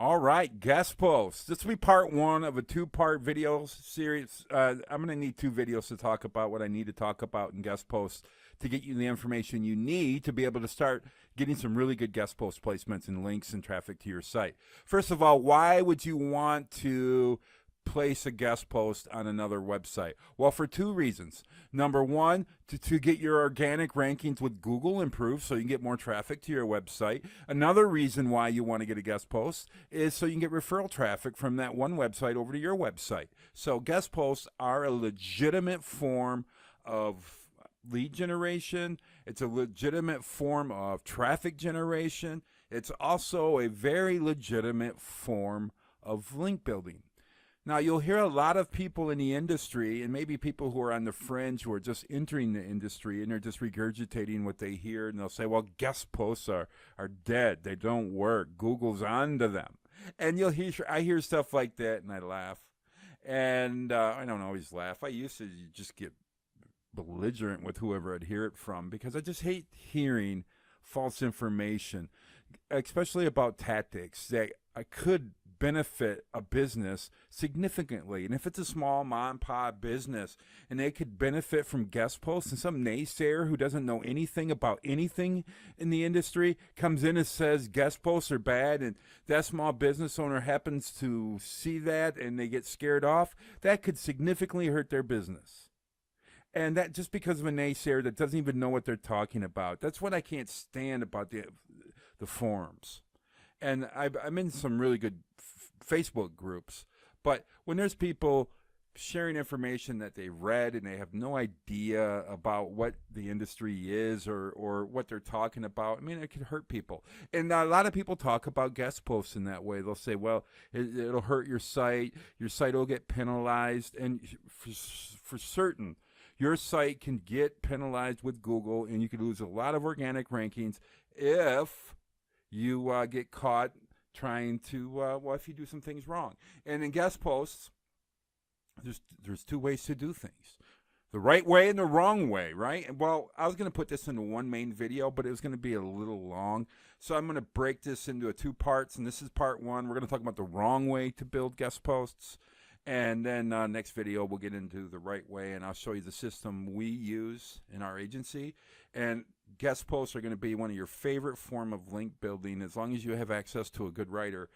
All right, guest posts. This will be part one of a two-part video series. I'm going to need two videos to talk about what I need to talk about in guest posts to get you the information you need to be able to start getting some really good guest post placements and links and traffic to your site. First of all, why would you want to place a guest post on another website? Well, for two reasons. Number one, to get your organic rankings with Google improved so you can get more traffic to your website. Another reason why you want to get a guest post is so you can get referral traffic from that one website over to your website. So guest posts are a legitimate form of lead generation. It's a legitimate form of traffic generation. It's also a very legitimate form of link building. Now, you'll hear a lot of people in the industry, and maybe people who are on the fringe who are just entering the industry and they're just regurgitating what they hear, and they'll say, well, guest posts are dead. They don't work. Google's onto them. And I hear stuff like that, and I laugh. And I don't always laugh. I used to just get belligerent with whoever I'd hear it from because I just hate hearing false information, especially about tactics that I could benefit a business significantly. And if it's a small mom and pop business and they could benefit from guest posts, and some naysayer who doesn't know anything about anything in the industry comes in and says guest posts are bad, and that small business owner happens to see that and they get scared off, that could significantly hurt their business. And that just because of a naysayer that doesn't even know what they're talking about. That's what I can't stand about the forums. And I'm in some really good Facebook groups, but when there's people sharing information that they read and they have no idea about what the industry is or what they're talking about, I mean, it can hurt people. And a lot of people talk about guest posts in that way. They'll say, well, it'll hurt your site will get penalized. And for certain, your site can get penalized with Google, and you could lose a lot of organic rankings if you get caught trying to, if you do some things wrong. And in guest posts, there's two ways to do things. The right way and the wrong way, right? Well, I was going to put this into one main video, but it was going to be a little long. So I'm going to break this into two parts, and this is part one. We're going to talk about the wrong way to build guest posts. And then next video, we'll get into the right way, and I'll show you the system we use in our agency. And guest posts are going to be one of your favorite form of link building as long as you have access to a good writer,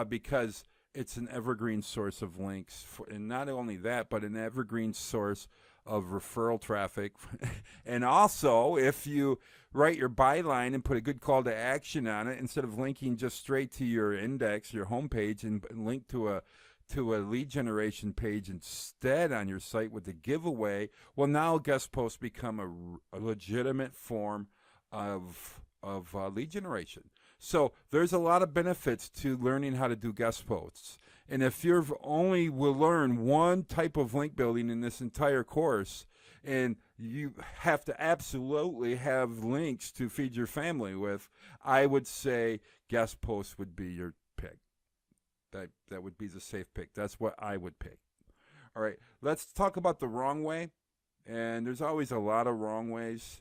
because it's an evergreen source of links. And not only that, but an evergreen source of referral traffic. And also, if you write your byline and put a good call to action on it, instead of linking just straight to your index, your homepage, and link to a lead generation page instead on your site with the giveaway, well, now guest posts become a legitimate form of lead generation. So there's a lot of benefits to learning how to do guest posts. And if you've only will learn one type of link building in this entire course, and you have to absolutely have links to feed your family with, I would say guest posts would be your pick. That would be the safe pick. That's what I would pick. All right, let's talk about the wrong way. And there's always a lot of wrong ways.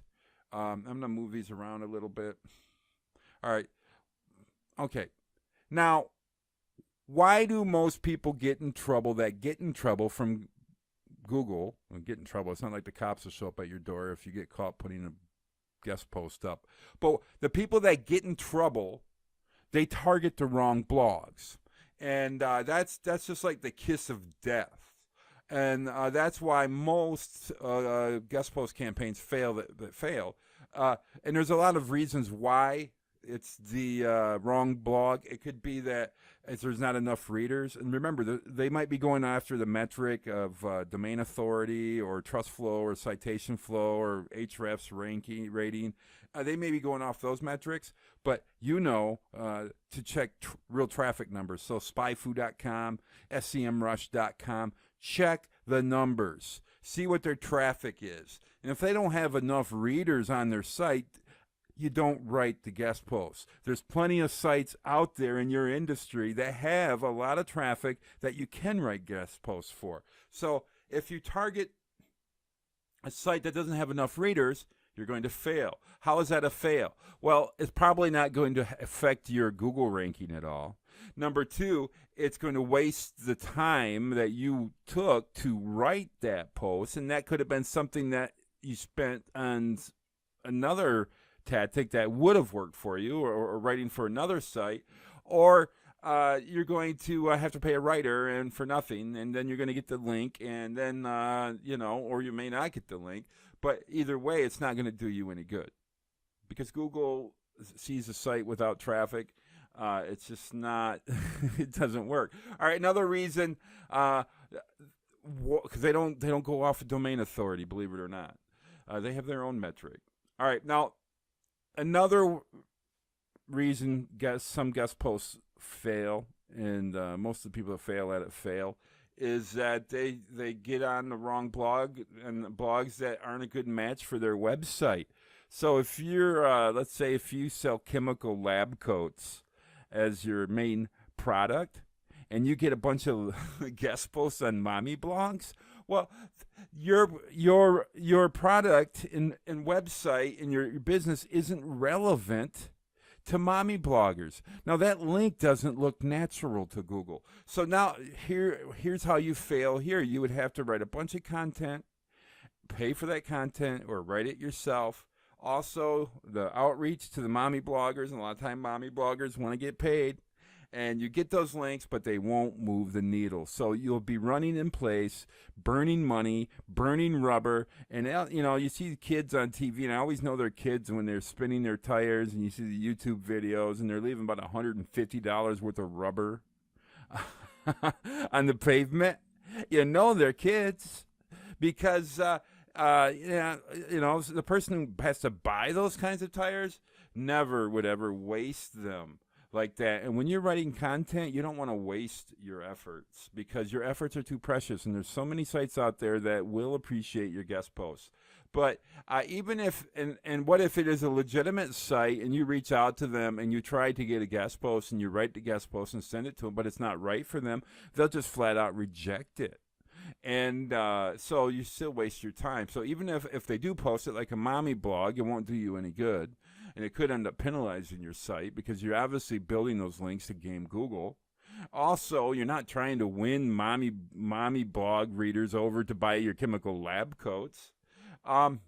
I'm going to move these around a little bit. All right. Okay. Now, why do most people get in trouble from Google? Well, get in trouble. It's not like the cops will show up at your door if you get caught putting a guest post up. But the people that get in trouble, they target the wrong blogs. And that's just like the kiss of death. And that's why most guest post campaigns fail that fail. And there's a lot of reasons why it's the wrong blog. It could be that there's not enough readers. And remember, they might be going after the metric of domain authority or trust flow or citation flow or Ahrefs rating. They may be going off those metrics, but to check real traffic numbers. So spyfu.com, scmrush.com, check the numbers. See what their traffic is. And if they don't have enough readers on their site, you don't write the guest posts. There's plenty of sites out there in your industry that have a lot of traffic that you can write guest posts for. So if you target a site that doesn't have enough readers, you're going to fail. How is that a fail? Well, it's probably not going to affect your Google ranking at all. Number two, it's going to waste the time that you took to write that post, and that could have been something that you spent on another tactic that would have worked for you, or writing for another site, or you're going to have to pay a writer and for nothing, and then you're going to get the link, and then or you may not get the link. But either way, it's not going to do you any good, because Google sees a site without traffic. It's just not. It doesn't work. All right, another reason, because they don't go off of domain authority, believe it or not. They have their own metric. All right, now another reason some guest posts fail, and most of the people that fail at it fail, is that they get on the wrong blog, and blogs that aren't a good match for their website. So if you're, let's say, if you sell chemical lab coats as your main product, and you get a bunch of guest posts on mommy blogs, well, your product and website and your business isn't relevant to mommy bloggers. Now that link doesn't look natural to Google. So now here's how you fail here. You would have to write a bunch of content, pay for that content, or write it yourself. Also, the outreach to the mommy bloggers, and a lot of time mommy bloggers want to get paid, and you get those links, but they won't move the needle. So you'll be running in place, burning money, burning rubber, and you see kids on TV, and I always know they're kids when they're spinning their tires, and you see the YouTube videos, and they're leaving about $150 worth of rubber on the pavement. You know they're kids, because the person who has to buy those kinds of tires never would ever waste them like that. And when you're writing content, you don't want to waste your efforts, because your efforts are too precious, and there's so many sites out there that will appreciate your guest posts. But even if, and what if it is a legitimate site, and you reach out to them and you try to get a guest post, and you write the guest post and send it to them, but it's not right for them, they'll just flat out reject it. And so you still waste your time. So even if they do post it like a mommy blog, it won't do you any good. And it could end up penalizing your site, because you're obviously building those links to game Google. Also, you're not trying to win mommy blog readers over to buy your chemical lab coats. So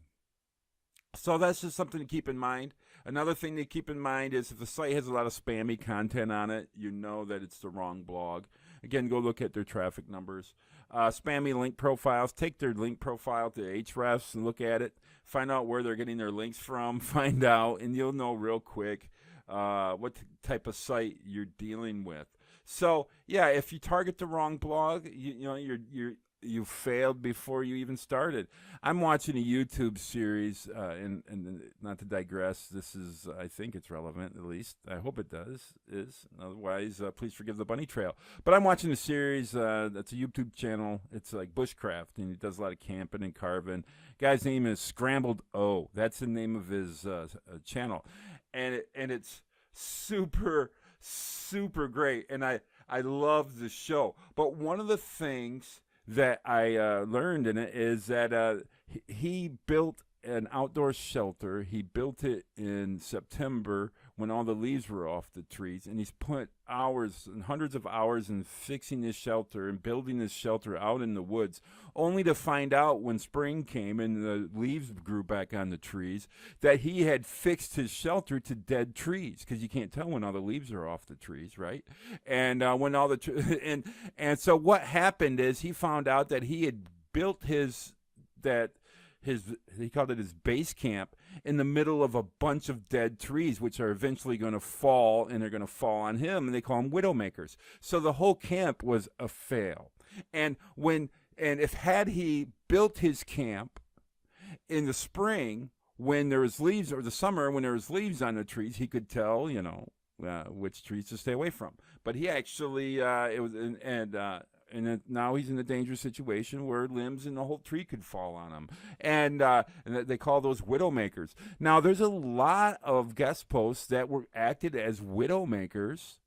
that's just something to keep in mind. Another thing to keep in mind is if the site has a lot of spammy content on it, you know that it's the wrong blog. Again, go look at their traffic numbers. Spammy link profiles, take their link profile to Ahrefs and look at it. Find out where they're getting their links from. Find out, and you'll know real quick what type of site you're dealing with. So, yeah, if you target the wrong blog, you failed before you even started. I'm watching a YouTube series, and not to digress, this is, I think it's relevant, at least. I hope it is. Otherwise, please forgive the bunny trail. But I'm watching a series that's a YouTube channel. It's like bushcraft, and he does a lot of camping and carving. Guy's name is Scrambled O. That's the name of his channel. And it's super, super great. And I love the show. But one of the things that I learned in it is that he built an outdoor shelter. He built it in September when all the leaves were off the trees, and he's put hours and hundreds of hours in fixing this shelter and building this shelter out in the woods, only to find out when spring came and the leaves grew back on the trees that he had fixed his shelter to dead trees, because you can't tell when all the leaves are off the trees, right? And when all the and so what happened is he found out that he had built he called it his base camp in the middle of a bunch of dead trees, which are eventually going to fall, and they're going to fall on him, and they call them widowmakers. So the whole camp was a fail. And had he built his camp in the spring when there was leaves, or the summer when there was leaves on the trees, he could tell, which trees to stay away from. But he actually, now he's in a dangerous situation where limbs and the whole tree could fall on him. And they call those widowmakers. Now, there's a lot of guest posts that were acted as widowmakers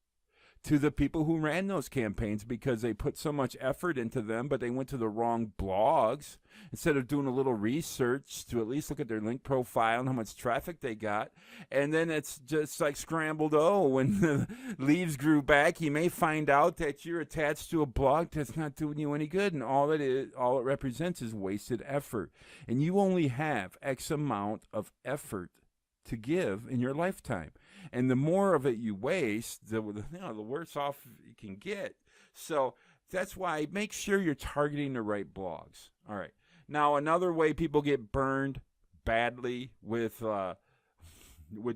to the people who ran those campaigns because they put so much effort into them, but they went to the wrong blogs instead of doing a little research to at least look at their link profile and how much traffic they got. And then it's just like scrambled. Oh, when the leaves grew back, you may find out that you're attached to a blog that's not doing you any good, and all it represents is wasted effort. And you only have X amount of effort to give in your lifetime. And the more of it you waste, the worse off you can get. So that's why make sure you're targeting the right blogs. All right. Now, another way people get burned badly with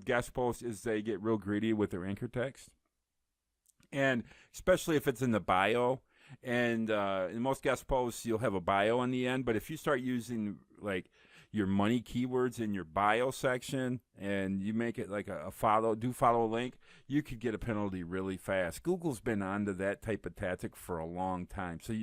guest posts is they get real greedy with their anchor text. And especially if it's in the bio. And in most guest posts, you'll have a bio on the end. But if you start using like your money keywords in your bio section and you make it like a follow link, you could get a penalty really fast. Google's been onto that type of tactic for a long time. So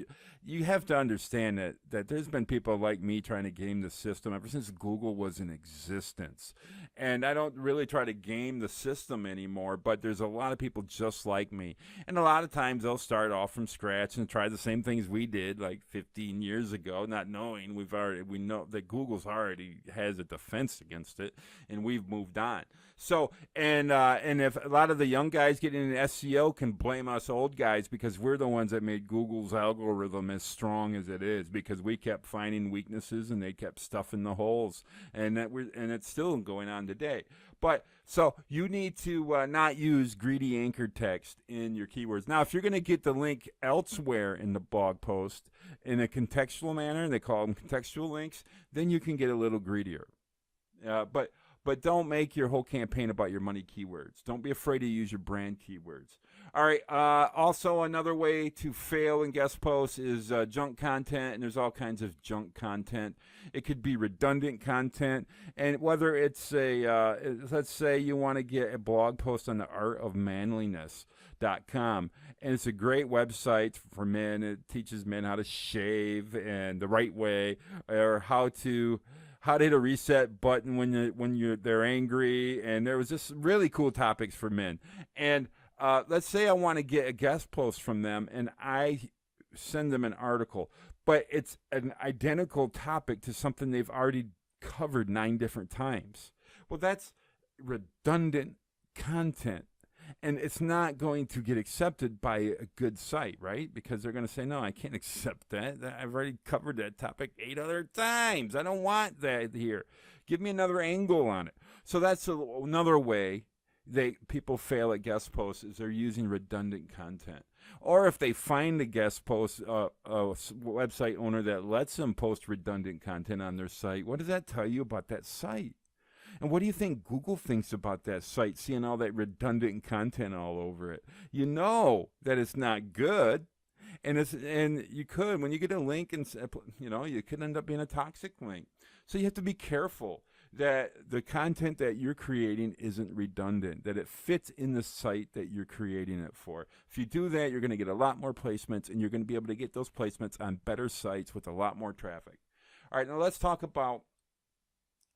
you have to understand that there's been people like me trying to game the system ever since Google was in existence. And I don't really try to game the system anymore, but there's a lot of people just like me. And a lot of times they'll start off from scratch and try the same things we did like 15 years ago, not knowing we know that Google's already has a defense against it, and we've moved on. So, and if a lot of the young guys getting into SEO can blame us old guys because we're the ones that made Google's algorithm as strong as it is, because we kept finding weaknesses and they kept stuffing the holes, and it's still going on today. But so you need to not use greedy anchor text in your keywords. Now, if you're going to get the link elsewhere in the blog post in a contextual manner, they call them contextual links, then you can get a little greedier. But don't make your whole campaign about your money keywords. Don't be afraid to use your brand keywords. All right. Also, another way to fail in guest posts is junk content, and there's all kinds of junk content. It could be redundant content, and whether it's let's say you want to get a blog post on the artofmanliness.com, and it's a great website for men. It teaches men how to shave and the right way, or how to hit a reset button when they're angry, and there was just really cool topics for men. And let's say I want to get a guest post from them, and I send them an article, but it's an identical topic to something they've already covered 9 different times. Well, that's redundant content. And it's not going to get accepted by a good site, right? Because they're going to say, no, I can't accept that. I've already covered that topic 8 other times. I don't want that here. Give me another angle on it. So that's another way people fail at guest posts, is they're using redundant content. Or if they find a guest post, a website owner that lets them post redundant content on their site, what does that tell you about that site? And what do you think Google thinks about that site, seeing all that redundant content all over it? You know that it's not good. And you could, when you get a link, and you could end up being a toxic link. So you have to be careful that the content that you're creating isn't redundant, that it fits in the site that you're creating it for. If you do that, you're going to get a lot more placements, and you're going to be able to get those placements on better sites with a lot more traffic. All right, now let's talk about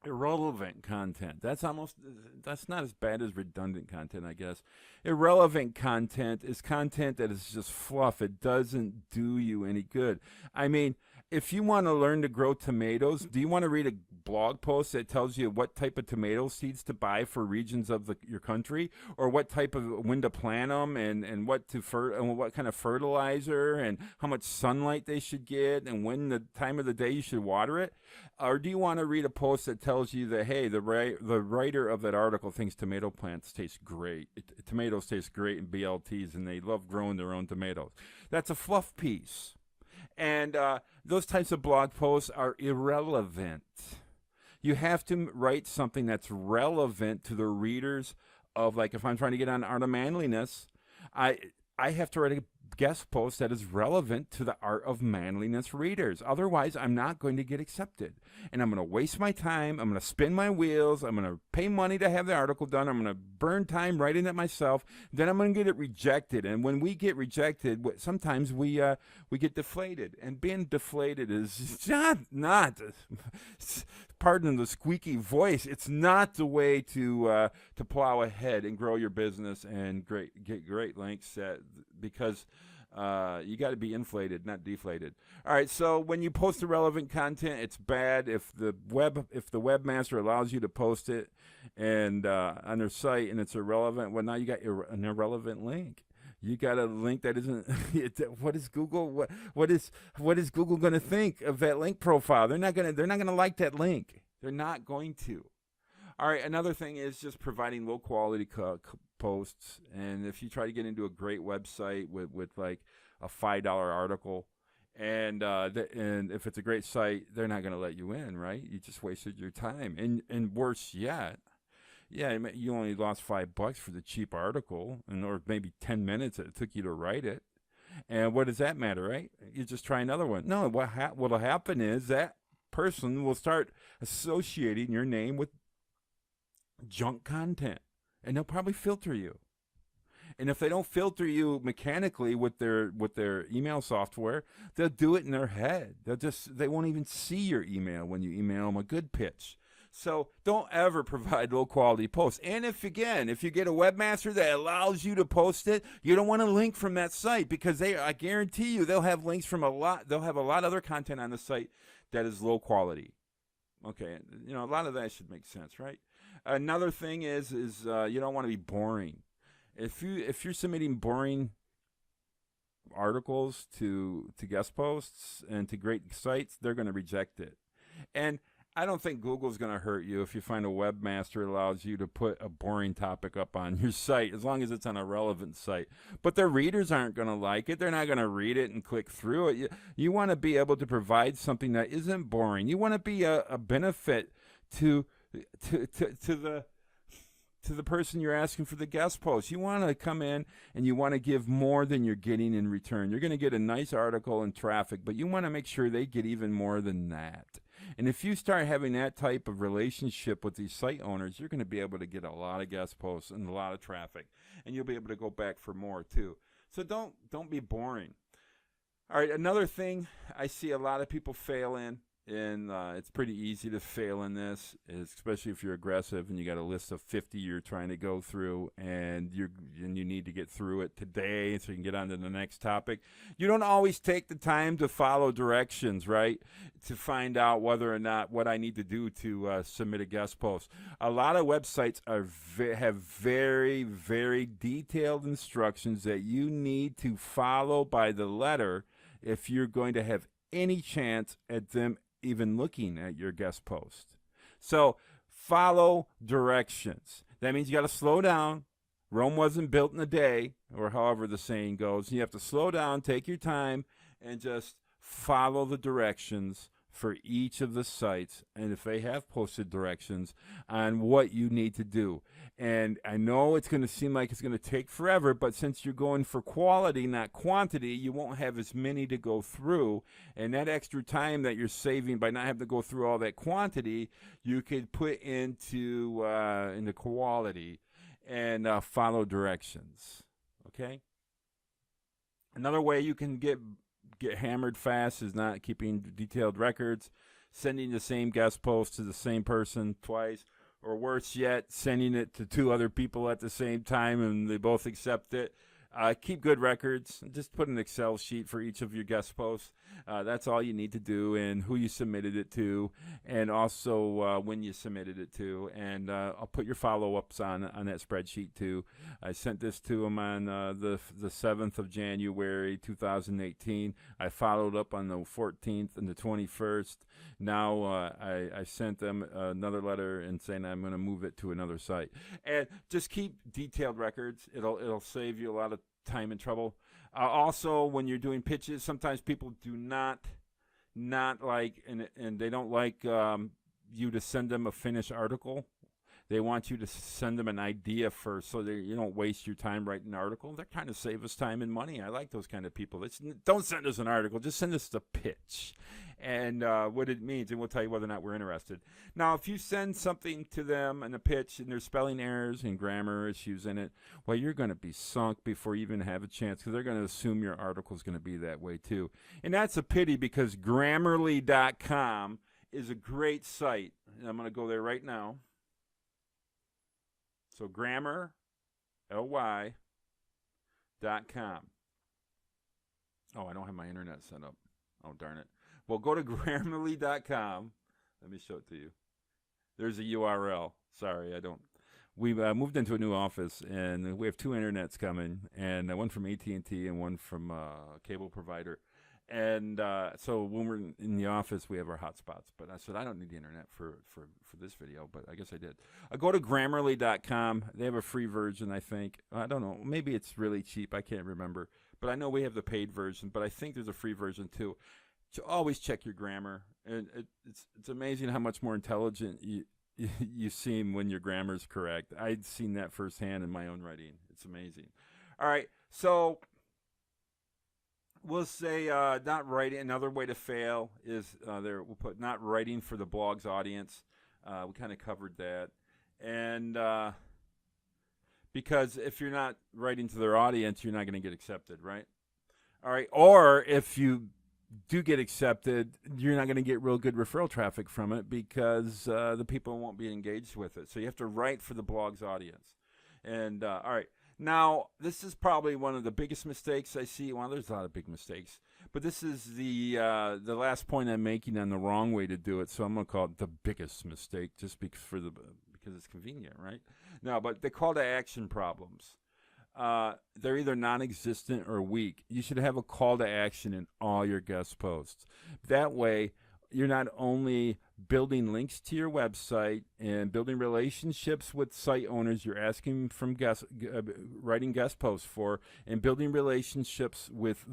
irrelevant content. That's not as bad as redundant content, I guess. Irrelevant content is content that is just fluff. It doesn't do you any good. I mean, if you want to learn to grow tomatoes, do you want to read a blog post that tells you what type of tomato seeds to buy for regions of your country, or what type of when to plant them, and what kind of fertilizer and how much sunlight they should get, and when the time of the day you should water it? Or do you want to read a post that tells you that, hey, the writer of that article thinks tomato plants taste great, tomatoes taste great in BLTs, and they love growing their own tomatoes? That's a fluff piece. And those types of blog posts are irrelevant. You have to write something that's relevant to the readers of, like, if I'm trying to get on Art of Manliness, I have to write a guest post that is relevant to the Art of Manliness readers. Otherwise, I'm not going to get accepted. And I'm going to waste my time. I'm going to spin my wheels. I'm going to pay money to have the article done. I'm going to burn time writing it myself. Then I'm going to get it rejected. And when we get rejected, sometimes we get deflated. And being deflated is not pardon the squeaky voice. It's not the way to plow ahead and grow your business and get great links because you got to be inflated, not deflated. All right, so when you post irrelevant content, it's bad. If the webmaster allows you to post it and on their site and it's irrelevant, well, now you got an irrelevant link. You got a link that isn't. What is Google? What is Google going to think of that link profile? They're not gonna like that link. They're not going to. All right. Another thing is just providing low quality posts. And if you try to get into a great website with like a $5 article, and if it's a great site, they're not going to let you in, right? You just wasted your time. And worse yet. Yeah, you only lost $5 for the cheap article, or maybe 10 minutes it took you to write it. And what does that matter, right? You just try another one. No, what'll happen is that person will start associating your name with junk content, and they'll probably filter you. And if they don't filter you mechanically with their email software, they'll do it in their head. They won't even see your email when you email them a good pitch. So don't ever provide low quality posts. And if you get a webmaster that allows you to post it, you don't want to link from that site, because I guarantee you they'll have links from they'll have a lot of other content on the site that is low quality. Okay, a lot of that should make sense, right? Another thing is you don't want to be boring. If you're submitting boring articles to guest posts and to great sites, they're going to reject it. And I don't think Google's going to hurt you if you find a webmaster that allows you to put a boring topic up on your site, as long as it's on a relevant site. But their readers aren't going to like it. They're not going to read it and click through it. You want to be able to provide something that isn't boring. You want to be a benefit to the person you're asking for the guest post. You want to come in and you want to give more than you're getting in return. You're going to get a nice article and traffic, but you want to make sure they get even more than that. And if you start having that type of relationship with these site owners, you're going to be able to get a lot of guest posts and a lot of traffic, and you'll be able to go back for more too. So don't be boring. All right, another thing I see a lot of people fail in, and it's pretty easy to fail in this, especially if you're aggressive and you got a list of 50 you're trying to go through, and you need to get through it today so you can get on to the next topic. You don't always take the time to follow directions, right, to find out whether or not what I need to do to submit a guest post. A lot of websites have very, very detailed instructions that you need to follow by the letter if you're going to have any chance at them even looking at your guest post. So follow directions. That means you got to slow down. Rome wasn't built in a day, or however the saying goes. You have to slow down, take your time, and just follow the directions for each of the sites, and if they have posted directions on what you need to do. And I know it's going to seem like it's going to take forever, but since you're going for quality, not quantity, you won't have as many to go through. And that extra time that you're saving by not having to go through all that quantity, you could put into quality and follow directions. Okay? Another way you can get hammered fast is not keeping detailed records, sending the same guest post to the same person twice, or worse yet, sending it to two other people at the same time and they both accept it. Keep good records. Just put an Excel sheet for each of your guest posts. That's all you need to do, and who you submitted it to, and also when you submitted it to. And I'll put your follow-ups on that spreadsheet too. I sent this to them on the 7th of January 2018. I followed up on the 14th and the 21st. Now I sent them another letter and saying I'm going to move it to another site. And just keep detailed records. It'll save you a lot of time and trouble. Also, when you're doing pitches, sometimes people do not like, and they don't like you to send them a finished article. They want you to send them an idea first so that you don't waste your time writing an article. That kind of save us time and money. I like those kind of people. Don't send us an article. Just send us the pitch and what it means, and we'll tell you whether or not we're interested. Now, if you send something to them in a pitch and there's spelling errors and grammar issues in it, well, you're going to be sunk before you even have a chance, because they're going to assume your article is going to be that way too. And that's a pity, because Grammarly.com is a great site. And I'm going to go there right now. So Grammarly.com. Oh, I don't have my internet set up. Oh, darn it. Well, go to Grammarly.com. Let me show it to you. There's a URL. Sorry, I don't. We've moved into a new office, and we have two internets coming, and one from AT&T and one from a cable provider. And so when we're in the office, we have our hotspots. But I said, I don't need the internet for this video, but I guess I did. I go to Grammarly.com. They have a free version, I think. I don't know. Maybe it's really cheap. I can't remember. But I know we have the paid version, but I think there's a free version too. So always check your grammar. And it's amazing how much more intelligent you seem when your grammar is correct. I'd seen that firsthand in my own writing. It's amazing. All right, so we'll say not writing. Another way to fail is we'll put not writing for the blog's audience. We kind of covered that. And because if you're not writing to their audience, you're not going to get accepted, right? All right, or if you do get accepted, you're not going to get real good referral traffic from it, because the people won't be engaged with it. So you have to write for the blog's audience. And all right, now this is probably one of the biggest mistakes I see. Well, there's a lot of big mistakes, but this is the last point I'm making on the wrong way to do it. So I'm going to call it the biggest mistake, just because it's convenient, right? No, but the call to action problems. They're either non-existent or weak. You should have a call to action in all your guest posts. That way, you're not only building links to your website and building relationships with site owners you're asking from writing guest posts for, and building relationships with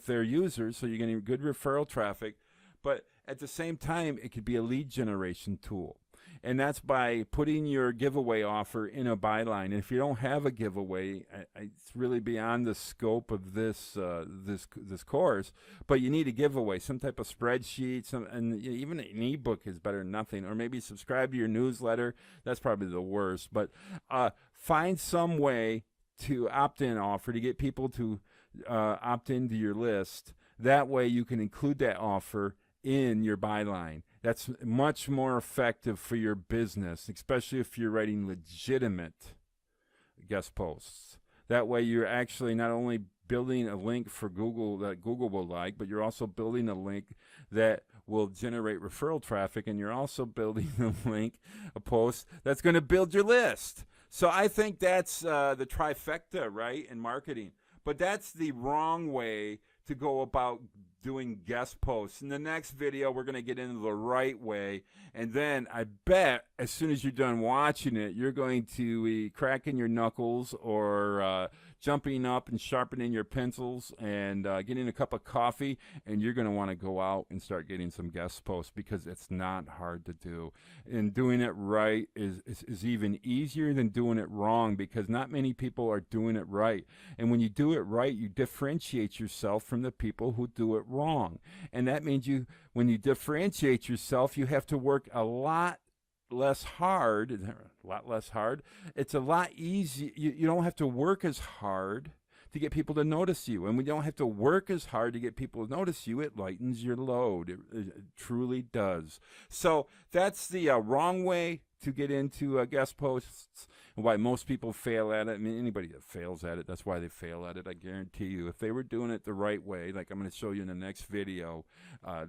their users, so you're getting good referral traffic, but at the same time, it could be a lead generation tool. And that's by putting your giveaway offer in a byline. And if you don't have a giveaway, it's really beyond the scope of this course. But you need a giveaway, some type of spreadsheet, and even an ebook is better than nothing. Or maybe subscribe to your newsletter. That's probably the worst. But find some way to opt-in offer to get people to opt into your list. That way you can include that offer in your byline. That's much more effective for your business, especially if you're writing legitimate guest posts. That way you're actually not only building a link for Google that Google will like, but you're also building a link that will generate referral traffic, and you're also building a post that's going to build your list. So I think that's the trifecta, right, in marketing. But that's the wrong way to go about doing guest posts. In the next video, we're going to get into the right way, and then I bet as soon as you're done watching it, you're going to be cracking your knuckles or jumping up and sharpening your pencils and getting a cup of coffee, and you're going to want to go out and start getting some guest posts, because it's not hard to do. And doing it right is even easier than doing it wrong, because not many people are doing it right. And when you do it right, you differentiate yourself from the people who do it wrong. And that means when you differentiate yourself, you have to work a lot less hard. It's a lot easier. You don't have to work as hard to get people to notice you. And when you don't have to work as hard to get people to notice you, it lightens your load. It truly does. So that's the wrong way to get into guest posts, and why most people fail at it. I mean, anybody that fails at it, that's why they fail at it. I guarantee you, if they were doing it the right way, like I'm going to show you in the next video,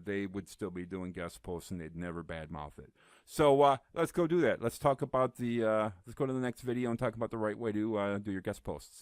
they would still be doing guest posts, and they'd never badmouth it. So let's go do that. Let's talk about let's go to the next video and talk about the right way to do your guest posts.